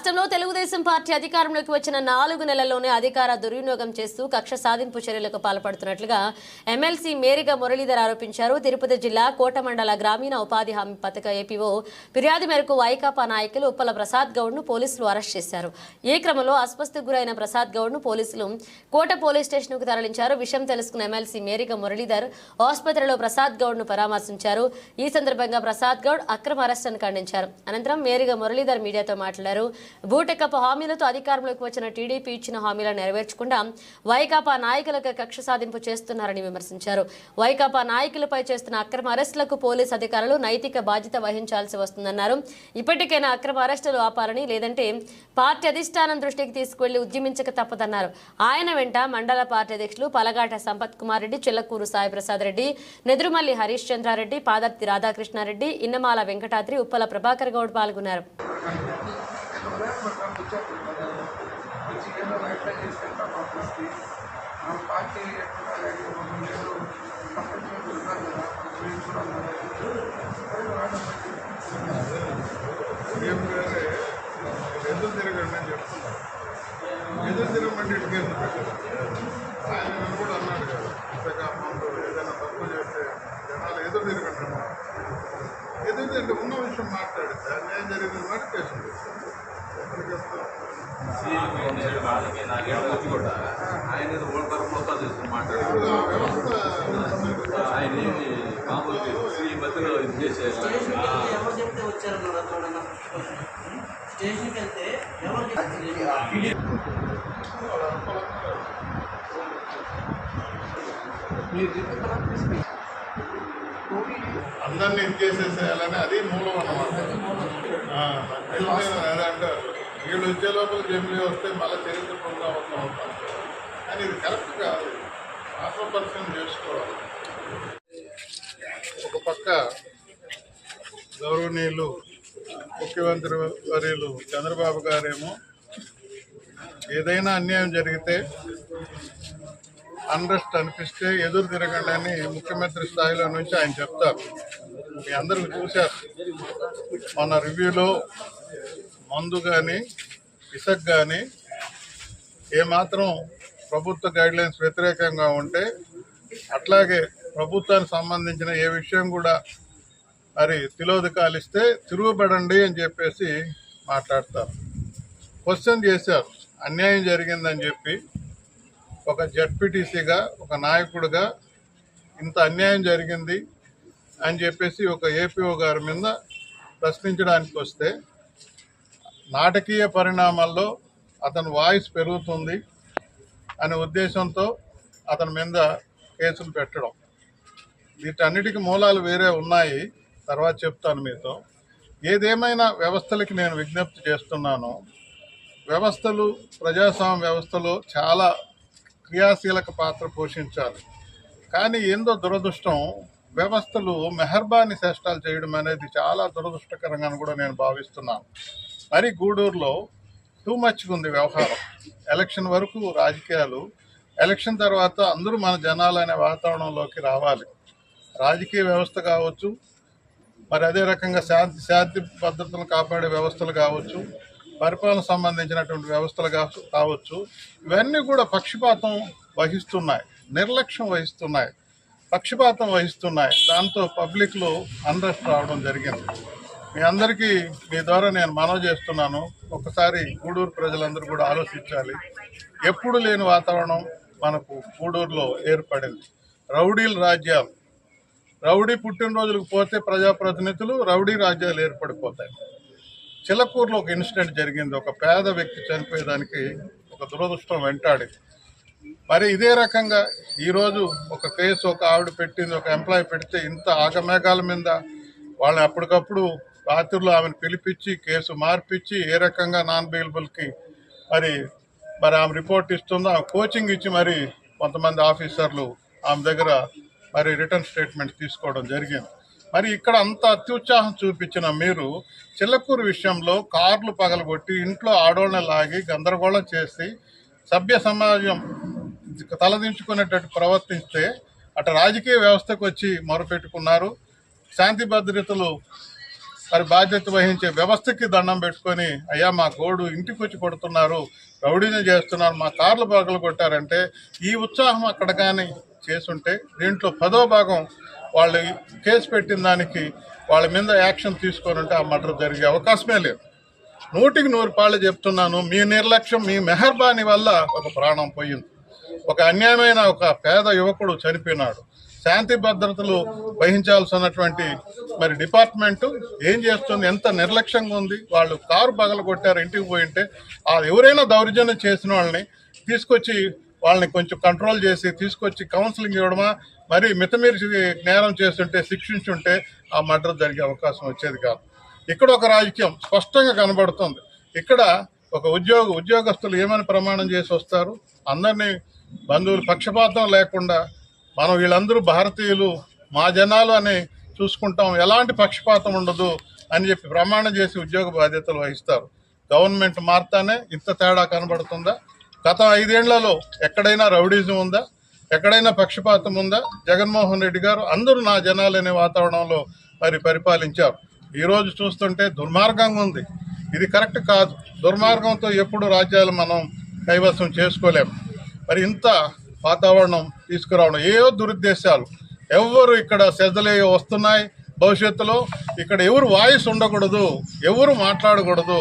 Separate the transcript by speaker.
Speaker 1: రాష్ట్రంలో తెలుగుదేశం పార్టీ అధికారంలోకి వచ్చిన 4 నెలల్లోనే అధికార దుర్వినియోగం చేస్తూ కక్ష సాధింపు చర్యలకు పాల్పడుతున్నట్లుగా ఎమ్మెల్సీ మేరిగా మురళీధర్ ఆరోపించారు. తిరుపతి జిల్లా కోటమండల గ్రామీణ ఉపాధి హామీ పథక ఏపీఓ ఫిర్యాదు మేరకు వైకాపా నాయకులు ఉప్పల ప్రసాద్ గౌడ్ను పోలీసులు అరెస్ట్ చేశారు. ఈ క్రమంలో అస్వస్థకు గురైన ప్రసాద్ గౌడ్ను పోలీసులు కోట పోలీస్ స్టేషన్కు తరలించారు. విషయం తెలుసుకున్న ఎమ్మెల్సీ మేరిగా మురళీధర్ ఆసుపత్రిలో ప్రసాద్ గౌడ్ను పరామర్శించారు. ఈ సందర్భంగా ప్రసాద్ గౌడ్ అక్రమ అరెస్టును ఖండించారు. అనంతరం మేరిగా మురళీధర్ మీడియాతో మాట్లాడారు. భూటెక్కపు హామీలతో అధికారంలోకి వచ్చిన టీడీపీ ఇచ్చిన హామీలను నెరవేర్చకుండా వైకాపా నాయకులకు కక్ష సాధింపు చేస్తున్నారని విమర్శించారు. వైకాపా నాయకులపై చేస్తున్న అక్రమ అరెస్టులకు పోలీసు అధికారులు నైతిక బాధ్యత వహించాల్సి వస్తుందన్నారు. ఇప్పటికైనా అక్రమ అరెస్టులు ఆపాలని, లేదంటే పార్టీ అధిష్టానం దృష్టికి తీసుకువెళ్లి ఉద్యమించక తప్పదన్నారు. ఆయన వెంట మండల పార్టీ అధ్యక్షులు పలగాట సంపత్ కుమార్ రెడ్డి, చిల్లకూరు సాయిప్రసాద్ రెడ్డి, నెదురుమల్లి హరీష్ చంద్రారెడ్డి, పాదర్తి రాధాకృష్ణారెడ్డి, ఇన్నమాల వెంకటాద్రి, ఉప్పల ప్రభాకర్ గౌడ్ పాల్గొన్నారు.
Speaker 2: ఎదురు తిరగండి అని చెప్తున్నారు. ఎదురు తిరగమంటే ఇటుకేసి పెట్టారు. ఆయన కూడా అన్నాడు కదా, ఇంతకాలంలో ఏదైనా తప్పు చేస్తే జనాలు ఎదురు తిరగండి అన్నారు. ఎదురు తిరిగి ఉన్న విషయం మాట్లాడితే అన్యాయం జరిగింది మాట కేసు అందరినీ ఇది చేసేసేయాలని అది మూలం అన్నమాట. అదే అంటారు, వీళ్ళు వచ్చే లోపల జమిలీ వస్తే మళ్ళీ చరిత్ర పునరావృతం అవుతాం. కానీ ఇది కరెక్ట్ కాదు, ఆత్మపరిశీలన చేసుకోవాలి. ఒక పక్క గౌరవనీయులు ముఖ్యమంత్రి వర్యులు చంద్రబాబు గారేమో ఏదైనా అన్యాయం జరిగితే, అన్రెస్ట్ అనిపిస్తే ఎదురు తిరగండి అని ముఖ్యమంత్రి స్థాయిలో నుంచి ఆయన చెప్తారు. మీ అందరూ చూశారు, మన రివ్యూలో మందు కానీ ఇసుక కానీ ఏమాత్రం ప్రభుత్వ గైడ్లైన్స్ వ్యతిరేకంగా ఉంటే, అట్లాగే ప్రభుత్వానికి సంబంధించిన ఏ విషయం కూడా మరి తిలోదకాలు ఇస్తే తిరుగుబడండి అని చెప్పేసి మాట్లాడతారు. క్వశ్చన్ చేశారు, అన్యాయం జరిగిందని చెప్పి ఒక జడ్పీటీసీగా, ఒక నాయకుడిగా ఇంత అన్యాయం జరిగింది అని చెప్పేసి ఒక ఏపీఓ గారి మీద ప్రశ్నించడానికి వస్తే, నాటకీయ పరిణామాల్లో అతని వాయిస్ పెరుగుతుంది అనే ఉద్దేశంతో అతని మీద కేసులు పెట్టడం. వీటన్నిటికీ మూలాలు వేరే ఉన్నాయి, తర్వాత చెప్తాను మీతో. ఏదేమైనా వ్యవస్థలకి నేను విజ్ఞప్తి చేస్తున్నాను. వ్యవస్థలు, ప్రజాస్వామ్య వ్యవస్థలో చాలా క్రియాశీలక పాత్ర పోషించాలి. కానీ ఏందో దురదృష్టం, వ్యవస్థలు మెహర్బానీ చేష్టాలు చేయడం అనేది చాలా దురదృష్టకరంగా కూడా నేను భావిస్తున్నాను. మరి గూడూరులో టూ మచ్గా ఉంది వ్యవహారం. ఎలక్షన్ వరకు రాజకీయాలు, ఎలక్షన్ తర్వాత అందరూ మన జనాలు అనే వాతావరణంలోకి రావాలి. రాజకీయ వ్యవస్థ కావచ్చు, మరి అదే రకంగా శాంతి భద్రతలను కాపాడే వ్యవస్థలు కావచ్చు, పరిపాలన సంబంధించినటువంటి వ్యవస్థలు కావచ్చు, ఇవన్నీ కూడా పక్షపాతం వహిస్తున్నాయి, నిర్లక్ష్యం వహిస్తున్నాయి, పక్షపాతం వహిస్తున్నాయి. దాంతో పబ్లిక్లో అన్రెస్ట్ రావడం జరిగింది. మీ అందరికీ మీ ద్వారా నేను మనవి చేస్తున్నాను, ఒకసారి గూడూరు ప్రజలందరూ కూడా ఆలోచించాలి. ఎప్పుడు లేని వాతావరణం మనకు గూడూరులో ఏర్పడింది. రౌడీల రాజ్యాలు, రౌడీ పుట్టినరోజులకు పోతే ప్రజాప్రతినిధులు, రౌడీ రాజ్యాలు ఏర్పడిపోతాయి. చిల్లకూరులో ఒక ఇన్సిడెంట్ జరిగింది, ఒక పేద వ్యక్తి చనిపోయేదానికి ఒక దురదృష్టం వెంటాడింది. మరి ఇదే రకంగా ఈరోజు ఒక కేసు ఒక ఆవిడ పెట్టింది, ఒక ఎంప్లాయీ పెడితే ఇంత ఆగమేఘాల మీద వాళ్ళని అప్పటికప్పుడు రాత్రుల్లో ఆమెను పిలిపించి కేసు మార్పిచ్చి ఏ రకంగా నాన్ బెయిలబుల్కి మరి ఆమె రిపోర్ట్ ఇస్తుందో, ఆమె కోచింగ్ ఇచ్చి మరి కొంతమంది ఆఫీసర్లు ఆమె దగ్గర మరి రిటర్న్ స్టేట్మెంట్ తీసుకోవడం జరిగింది. మరి ఇక్కడ అంత అత్యుత్సాహం చూపించిన మీరు చిల్లకూరు విషయంలో కార్లు పగలగొట్టి ఇంట్లో ఆడోళ్ళని లాగి గందరగోళం చేసి సభ్య సమాజం తలదించుకునేటట్టు ప్రవర్తిస్తే అటు రాజకీయ వ్యవస్థకు వచ్చి మొరపెట్టుకున్నారు. శాంతి భద్రతలు మరి బాధ్యత వహించే వ్యవస్థకి దండం పెట్టుకొని అయ్యా మా గోడు ఇంటికి వచ్చి కొడుతున్నారు, రౌడీని చేస్తున్నారు, మా కార్లు పగలు కొట్టారంటే ఈ ఉత్సాహం అక్కడ కానీ చేసుంటే దీంట్లో 10వ భాగం వాళ్ళు కేసు పెట్టిన దానికి వాళ్ళ మీద యాక్షన్ తీసుకొని ఉంటే ఆ మర్డర్ జరిగే అవకాశమే లేదు. 100% చెప్తున్నాను, మీ నిర్లక్ష్యం, మీ మెహర్బానీ వల్ల ఒక ప్రాణం పోయింది, ఒక అన్యాయమైన ఒక పేద యువకుడు చనిపోయినాడు. శాంతి భద్రతలు వహించాల్సినటువంటి మరి డిపార్ట్మెంటు ఏం చేస్తుంది, ఎంత నిర్లక్ష్యంగా ఉంది. వాళ్ళు కారు పగల కొట్టారు, ఇంటికి పోయింటే ఎవరైనా దౌర్జన్యం చేసిన వాళ్ళని తీసుకొచ్చి వాళ్ళని కొంచెం కంట్రోల్ చేసి తీసుకొచ్చి కౌన్సిలింగ్ ఇవ్వడమా, మరి మితమీరి నేరం చేస్తుంటే శిక్షించుంటే ఆ మర్డర్ జరిగే అవకాశం వచ్చేది కాదు. ఇక్కడ ఒక రాజకీయం స్పష్టంగా కనబడుతుంది. ఇక్కడ ఒక ఉద్యోగస్తులు ఏమని ప్రమాణం చేసి వస్తారు, అందరినీ బంధువులు పక్షపాతం లేకుండా మనం వీళ్ళందరూ భారతీయులు, మా జనాలు అని చూసుకుంటాం, ఎలాంటి పక్షపాతం ఉండదు అని చెప్పి ప్రమాణం చేసి ఉద్యోగ బాధ్యతలు వహిస్తారు. గవర్నమెంట్ మారుతానే ఇంత తేడా కనబడుతుందా? గత 5 ఏళ్లలో ఎక్కడైనా రౌడీజం ఉందా? ఎక్కడైనా పక్షపాతం ఉందా? జగన్మోహన్ రెడ్డి గారు అందరూ నా జనాలు అనే వాతావరణంలో మరి పరిపాలించారు. ఈరోజు చూస్తుంటే దుర్మార్గంగా ఉంది. ఇది కరెక్ట్ కాదు. దుర్మార్గంతో ఎప్పుడు రాజ్యాలు మనం కైవసం చేసుకోలేము. మరి ఇంత వాతావరణం తీసుకురావడం ఏవో దురుద్దేశాలు, ఎవరు ఇక్కడ శ్రద్ధలే వస్తున్నాయి. భవిష్యత్తులో ఇక్కడ ఎవరు వాయిస్ ఉండకూడదు, ఎవరు మాట్లాడకూడదు.